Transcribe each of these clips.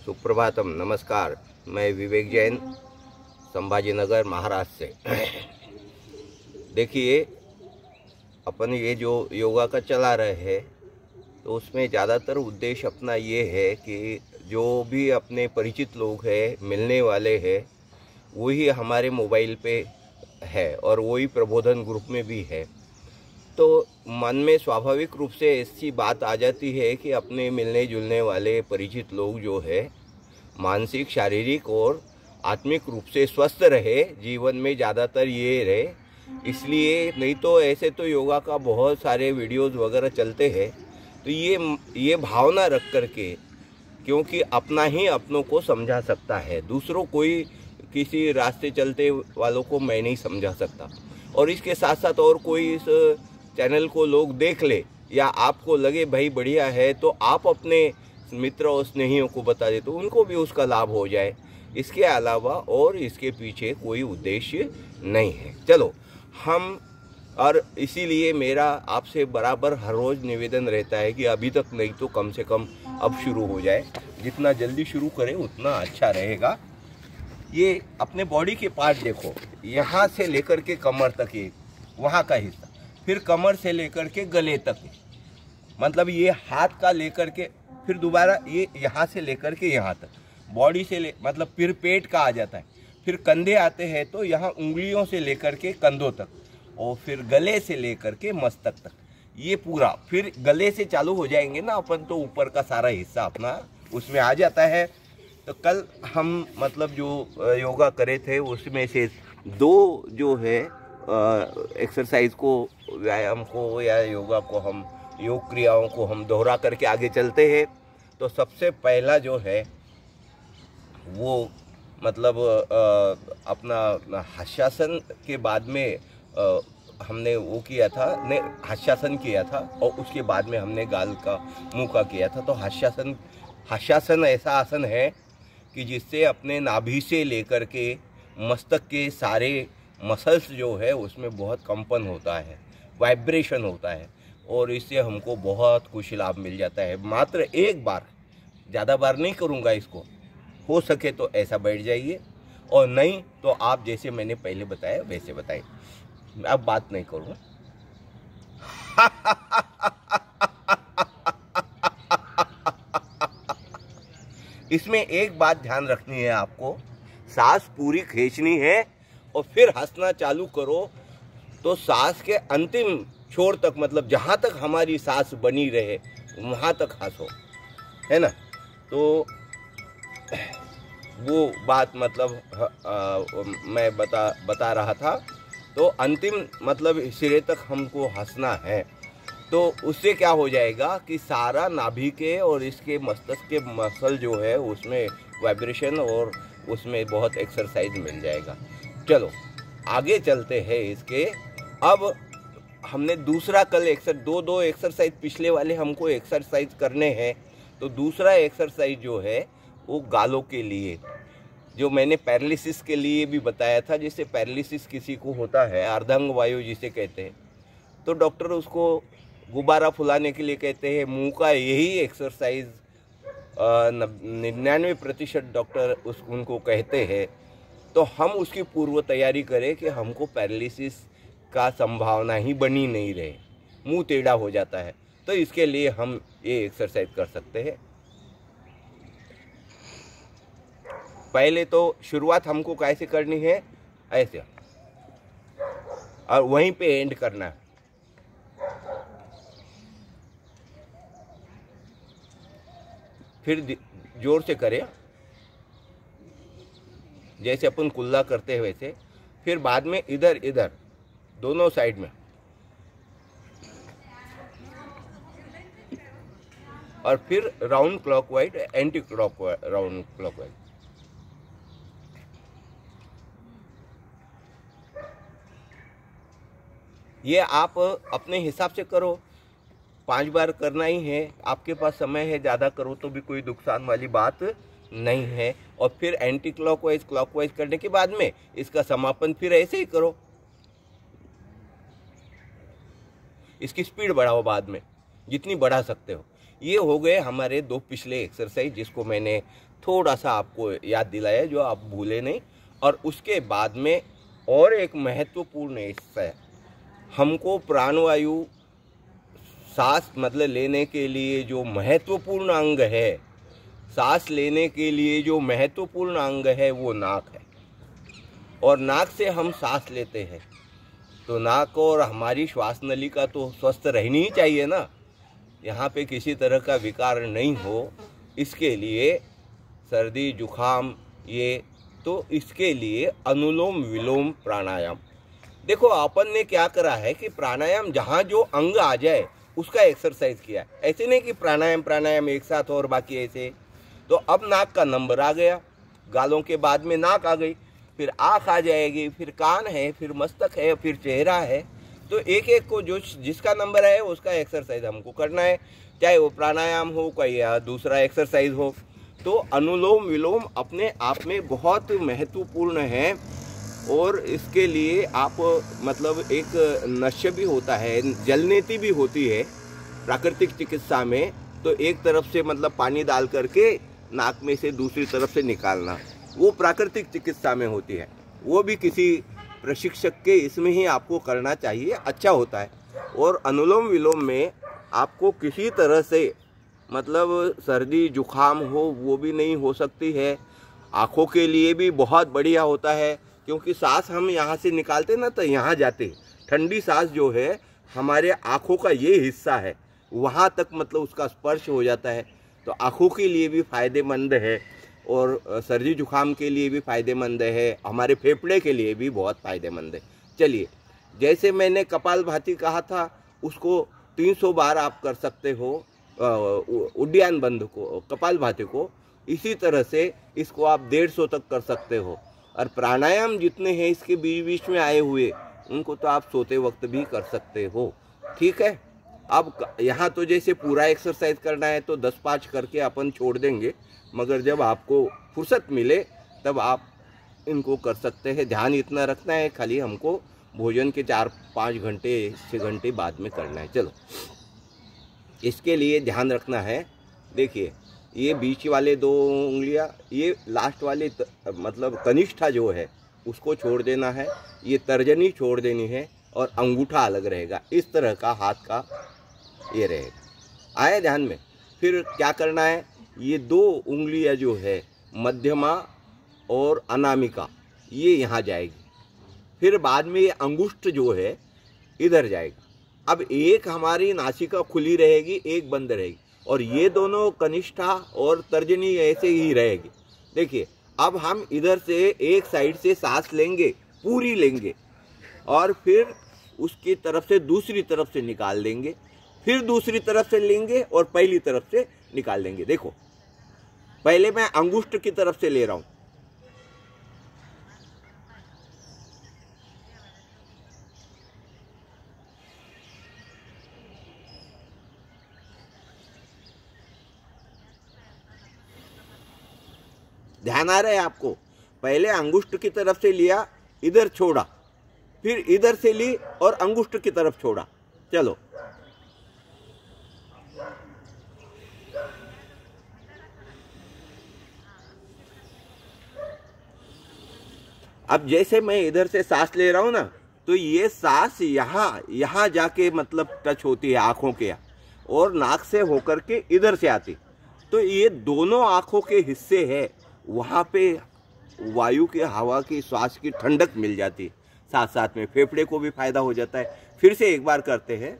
सुप्रभातम, नमस्कार। मैं विवेक जैन, संभाजीनगर, महाराष्ट्र से। देखिए, अपन ये जो योगा का चला रहे हैं तो उसमें ज़्यादातर उद्देश्य अपना ये है कि जो भी अपने परिचित लोग हैं, मिलने वाले हैं, वही हमारे मोबाइल पे है और वही प्रबोधन ग्रुप में भी है। तो मन में स्वाभाविक रूप से ऐसी बात आ जाती है कि अपने मिलने जुलने वाले परिचित लोग जो है मानसिक, शारीरिक और आत्मिक रूप से स्वस्थ रहे, जीवन में ज़्यादातर ये रहे। इसलिए नहीं तो ऐसे तो योगा का बहुत सारे वीडियोस वगैरह चलते हैं। तो ये भावना रख करके, क्योंकि अपना ही अपनों को समझा सकता है, दूसरों कोई किसी रास्ते चलते वालों को मैं नहीं समझा सकता। और इसके साथ साथ और कोई इस चैनल को लोग देख ले या आपको लगे भाई बढ़िया है, तो आप अपने मित्र और स्नेहियों को बता दे तो उनको भी उसका लाभ हो जाए। इसके अलावा और इसके पीछे कोई उद्देश्य नहीं है। चलो हम, और इसीलिए मेरा आपसे बराबर हर रोज़ निवेदन रहता है कि अभी तक नहीं तो कम से कम अब शुरू हो जाए। जितना जल्दी शुरू करें उतना अच्छा रहेगा। ये अपने बॉडी के पार्ट देखो, यहाँ से लेकर के कमर तक एक वहाँ का हिस्सा, फिर कमर से लेकर के गले तक, मतलब ये हाथ का लेकर के, फिर दोबारा ये यहाँ से लेकर के यहाँ तक, बॉडी से मतलब फिर पेट का आ जाता है, फिर कंधे आते हैं तो यहाँ उंगलियों से लेकर के कंधों तक, और फिर गले से लेकर के मस्तक तक, ये पूरा। फिर गले से चालू हो जाएंगे ना अपन, तो ऊपर का सारा हिस्सा अपना उसमें आ जाता है। तो कल हम मतलब जो योगा करे थे उसमें से दो जो है एक्सरसाइज को, व्यायाम को या योगा को, हम योग क्रियाओं को हम दोहरा करके आगे चलते हैं। तो सबसे पहला जो है वो मतलब अपना हास्यासन के बाद में हमने वो किया था, ने हास्यासन किया था, और उसके बाद में हमने गाल का, मुंह का किया था। तो हास्यासन ऐसा आसन है कि जिससे अपने नाभि से लेकर के मस्तक के सारे मसल्स जो है उसमें बहुत कंपन होता है, वाइब्रेशन होता है, और इससे हमको बहुत कुछ लाभ मिल जाता है। मात्र एक बार, ज़्यादा बार नहीं करूँगा इसको, हो सके तो ऐसा बैठ जाइए, और नहीं तो आप जैसे मैंने पहले बताया वैसे बताइए। अब बात नहीं करूँगा। इसमें एक बात ध्यान रखनी है आपको, सांस पूरी खींचनी है और फिर हंसना चालू करो। तो सांस के अंतिम छोर तक, मतलब जहाँ तक हमारी सांस बनी रहे वहाँ तक हंसो, है ना। तो वो बात मतलब मैं बता रहा था। तो अंतिम मतलब सिरे तक हमको हंसना है। तो उससे क्या हो जाएगा कि सारा नाभि के और इसके मस्तिष्क के मसल जो है उसमें वाइब्रेशन और उसमें बहुत एक्सरसाइज मिल जाएगा। चलो आगे चलते हैं इसके। अब हमने दूसरा कल दो एक्सरसाइज पिछले वाले हमको एक्सरसाइज करने हैं। तो दूसरा एक्सरसाइज जो है वो गालों के लिए, जो मैंने पैरालिसिस के लिए भी बताया था। जैसे पैरालिसिस किसी को होता है, अर्धांग वायु जिसे कहते हैं, तो डॉक्टर उसको गुब्बारा फुलाने के लिए कहते हैं। मुंह का यही एक्सरसाइज 99% डॉक्टर उनको कहते हैं। तो हम उसकी पूर्व तैयारी करें कि हमको पैरालिसिस का संभावना ही बनी नहीं रहे, मुंह टेढ़ा हो जाता है। तो इसके लिए हम ये एक्सरसाइज कर सकते हैं। पहले तो शुरुआत हमको कैसे करनी है, ऐसे, और वहीं पे एंड करना है। फिर जोर से करें, जैसे अपन कुल्ला करते हैं वैसे। फिर बाद में इधर इधर दोनों साइड में, और फिर round clockwise, anti clockwise, round clockwise. ये आप अपने हिसाब से करो, 5 बार करना ही है। आपके पास समय है, ज़्यादा करो तो भी कोई नुकसान वाली बात नहीं है। और फिर एंटी क्लॉकवाइज, क्लॉकवाइज करने के बाद में इसका समापन फिर ऐसे ही करो। इसकी स्पीड बढ़ाओ बाद में, जितनी बढ़ा सकते हो। ये हो गए हमारे 2 पिछले एक्सरसाइज, जिसको मैंने थोड़ा सा आपको याद दिलाया जो आप भूले नहीं। और उसके बाद में और एक महत्वपूर्ण हिस्सा है, हमको प्राणवायु सांस मतलब लेने के लिए जो महत्वपूर्ण अंग है, सांस लेने के लिए जो महत्वपूर्ण अंग है वो नाक है। और नाक से हम सांस लेते हैं, तो नाक और हमारी श्वास नलिका तो स्वस्थ रहनी ही चाहिए ना, यहाँ पे किसी तरह का विकार नहीं हो। इसके लिए सर्दी जुखाम ये, तो इसके लिए अनुलोम विलोम प्राणायाम। देखो अपन ने क्या करा है कि प्राणायाम जहाँ जो अंग आ जाए उसका एक्सरसाइज किया है। ऐसे नहीं कि प्राणायाम एक साथ और बाकी ऐसे। तो अब नाक का नंबर आ गया, गालों के बाद में नाक आ गई, फिर आँख आ जाएगी, फिर कान है, फिर मस्तक है, फिर चेहरा है। तो एक एक को जो जिसका नंबर है उसका एक्सरसाइज हमको करना है, चाहे वो प्राणायाम हो कोई या दूसरा एक्सरसाइज हो। तो अनुलोम विलोम अपने आप में बहुत महत्वपूर्ण है। और इसके लिए आप मतलब एक नशे भी होता है, जलनेती भी होती है प्राकृतिक चिकित्सा में। तो एक तरफ से मतलब पानी डाल करके नाक में से दूसरी तरफ से निकालना, वो प्राकृतिक चिकित्सा में होती है। वो भी किसी प्रशिक्षक के इसमें ही आपको करना चाहिए, अच्छा होता है। और अनुलोम विलोम में आपको किसी तरह से मतलब सर्दी जुखाम हो वो भी नहीं हो सकती है। आँखों के लिए भी बहुत बढ़िया होता है, क्योंकि सांस हम यहाँ से निकालते ना तो यहाँ जाते, ठंडी सांस जो है हमारे आँखों का ये हिस्सा है, वहाँ तक मतलब उसका स्पर्श हो जाता है। तो आँखों के लिए भी फ़ायदेमंद है और सर्दी जुखाम के लिए भी फ़ायदेमंद है, हमारे फेफड़े के लिए भी बहुत फ़ायदेमंद है। चलिए, जैसे मैंने कपालभाति कहा था उसको 300 बार आप कर सकते हो, उड्डयन बंद को, कपालभाति को। इसी तरह से इसको आप 150 तक कर सकते हो। और प्राणायाम जितने हैं इसके बीच बीच में आए हुए उनको तो आप सोते वक्त भी कर सकते हो। ठीक है, अब यहाँ तो जैसे पूरा एक्सरसाइज करना है तो 10-5 करके अपन छोड़ देंगे, मगर जब आपको फुर्सत मिले तब आप इनको कर सकते हैं। ध्यान इतना रखना है खाली हमको भोजन के 4-5 घंटे 6 घंटे बाद में करना है। चलो, इसके लिए ध्यान रखना है। देखिए, ये बीच वाले 2 उंगलियां, ये लास्ट वाले मतलब कनिष्ठा जो है उसको छोड़ देना है, ये तर्जनी छोड़ देनी है और अंगूठा अलग रहेगा। इस तरह का हाथ का ये रहेगा, आए ध्यान में। फिर क्या करना है, ये 2 उंगलियां जो है मध्यमा और अनामिका ये यहाँ जाएगी, फिर बाद में ये अंगुष्ठ जो है इधर जाएगा। अब एक हमारी नासिका खुली रहेगी, एक बंद रहेगी, और ये दोनों कनिष्ठा और तर्जनी ऐसे ही रहेगी। देखिए, अब हम इधर से एक साइड से सांस लेंगे, पूरी लेंगे, और फिर उसकी तरफ से दूसरी तरफ से निकाल देंगे, फिर दूसरी तरफ से लेंगे और पहली तरफ से निकाल देंगे। देखो, पहले मैं अंगुष्ठ की तरफ से ले रहा हूं, ध्यान आ रहा है आपको। पहले अंगुष्ठ की तरफ से लिया, इधर छोड़ा, फिर इधर से ली और अंगुष्ठ की तरफ छोड़ा। चलो, अब जैसे मैं इधर से सांस ले रहा हूं ना, तो ये सांस यहाँ जाके मतलब टच होती है आंखों के, और नाक से होकर के इधर से आती। तो ये दोनों आंखों के हिस्से है, वहाँ पे वायु के हवा की श्वास की ठंडक मिल जाती है, साथ साथ में फेफड़े को भी फायदा हो जाता है। फिर से एक बार करते हैं।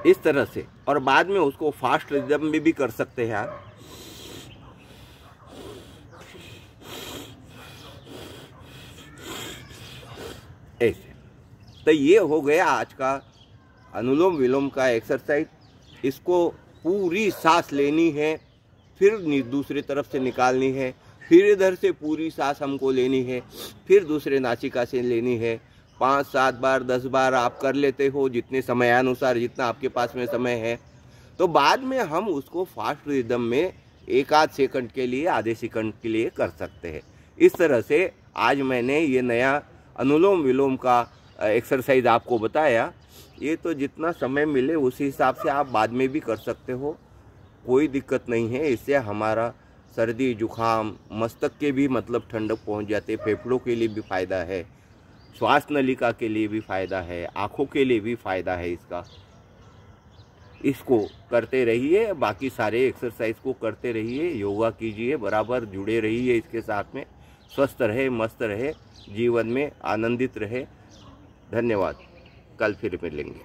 इस तरह से, और बाद में उसको फास्ट रिदम में भी कर सकते हैं आप। ऐसे तो ये हो गया आज का अनुलोम विलोम का एक्सरसाइज। इसको पूरी सांस लेनी है, फिर दूसरी तरफ से निकालनी है, फिर इधर से पूरी सांस हमको लेनी है, फिर दूसरे नासिका से लेनी है। 5-7 बार 10 बार आप कर लेते हो, जितने समयानुसार, जितना आपके पास में समय है। तो बाद में हम उसको फास्ट रिदम में एक आध सेकंड के लिए, आधे सेकंड के लिए कर सकते हैं। इस तरह से आज मैंने ये नया अनुलोम विलोम का एक्सरसाइज आपको बताया। ये तो जितना समय मिले उसी हिसाब से आप बाद में भी कर सकते हो, कोई दिक्कत नहीं है। इससे हमारा सर्दी जुखाम, मस्तक के भी मतलब ठंडक पहुंच जाते, फेफड़ों के लिए भी फ़ायदा है, श्वास नलिका के लिए भी फ़ायदा है, आँखों के लिए भी फ़ायदा है इसका। इसको करते रहिए, बाकी सारे एक्सरसाइज को करते रहिए, योगा कीजिए, बराबर जुड़े रहिए इसके साथ में। स्वस्थ रहे, मस्त रहे, जीवन में आनंदित रहे। धन्यवाद। कल फिर मिलेंगे।